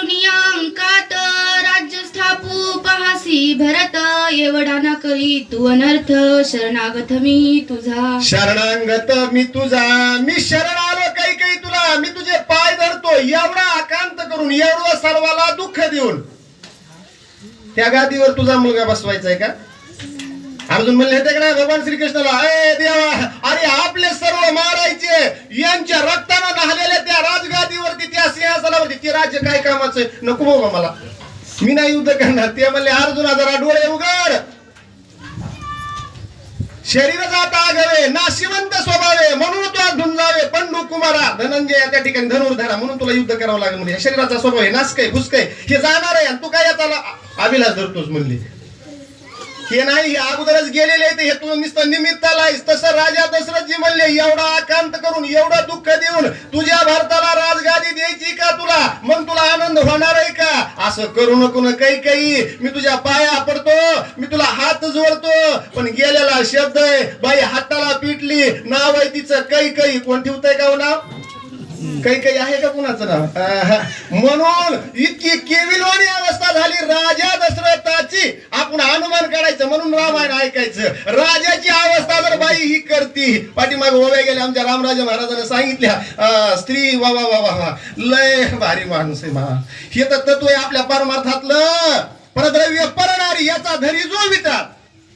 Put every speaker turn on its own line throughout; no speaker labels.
करुणिया अंकात राज्य स्थापू पाहासी भरत एवढा न करी तू अनर्थ शरणागत मी तुझा
शरणांगत मी तुझा मी शरण आलो काही काही तुला मी तुझे पाय धरतो एवढा आकांत करून एवढं सर्वाला दुःख देऊन त्या गादीवर तुझा मुलगा बसवायचा आहे का? अर्जुन म्हणले होते का भगवान श्रीकृष्णाला ए देवा अरे आपले सर्व मारायचे यांच्या रक्तानं न्हालेल्या त्या राजगादीवरती त्या सिंहासनावरती ते राज्य काय कामाचं नको बाबा मला मी नाही युद्ध करणार ते म्हणले अर्जुना जरा डोळे उघड शरीर जाता आगवे नाशिवंत स्वभावे म्हणून तो धुंजावे पंडू कुमारा धनंजय त्या ठिकाणी धनुर्धरा म्हणून तुला युद्ध करावं लागेल म्हणजे शरीराचा स्वभाव आहे नासकय घुसकय हे जाणार आहे आणि तू काय याचा अभिलाष धरतोस म्हणले हे नाही अगोदरच गेलेले ते हे तू नुसतं निमित्ताला आहेस तसं राजा दशरथजी म्हणले एवढा आकांत करून एवढं दुःख देऊन तुझ्या भारताला राजगादी द्यायची का तुला मग तुला आनंद होणार आहे का असं करू नको ना काही मी तुझ्या पाया पडतो मी तुला हात जोडतो पण गेलेला शब्द आहे बाई हाताला पिटली नाव आहे तिचं काही कोण ठेवतंय का हो नाव काही आहे का कुणाचं नाव म्हणून इतकी केविलवाणी अवस्था झाली राजा दशरथाची आपण अनुमान काढायचं म्हणून रामायण ऐकायचं राजाची अवस्था जर बाई ही करती पाठीमागे ओव्या गेल्या आमच्या रामराजे महाराजांनी सांगितल्या स्त्री वा वा वा वा लय भारी माणूस आहे महा हे तर तत्व आहे आपल्या परमार्थातलं परद्रव्य परनारी याचा धरी जो विचार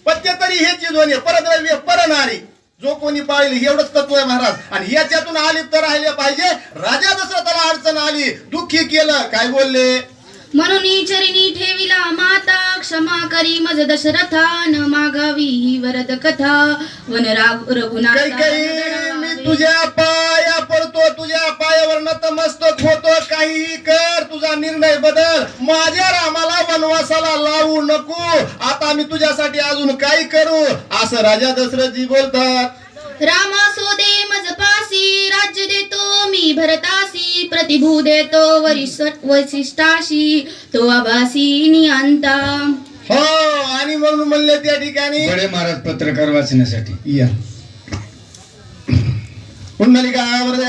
पत्य तरी हे चिजवणे परद्रव्य परनारी जो कोणी पाळले एवढंच तत्व आहे महाराज आणि याच्यातून आलिप्त राहिले पाहिजे राजा दशरथाला अडचण आली दुःखी केलं काय बोलले
म्हणून चरिणी ठेविला माता क्षमा करी मज दशरथा न मागावी ही वरद कथा वन रघुनाथ
मी तुझ्या पाया पडतो तुझ्या पायावर नतमस्तक होतो काहीही कर तुझा निर्णय बदल माझ्या रामाला वनवासाला लावू नको आता मी तुझ्यासाठी अजून काय करू असं राजा दशरथजी बोलतात
रामा सोदे मज पासी राज्य देतो मी भरतासी प्रतिभू देतो वसिष्ठाशी तो आभासी नियंता
हो आणि म्हणून म्हणले त्या ठिकाणी
बडे महाराज पत्रकार वाचण्यासाठी
या पुंडलिकावर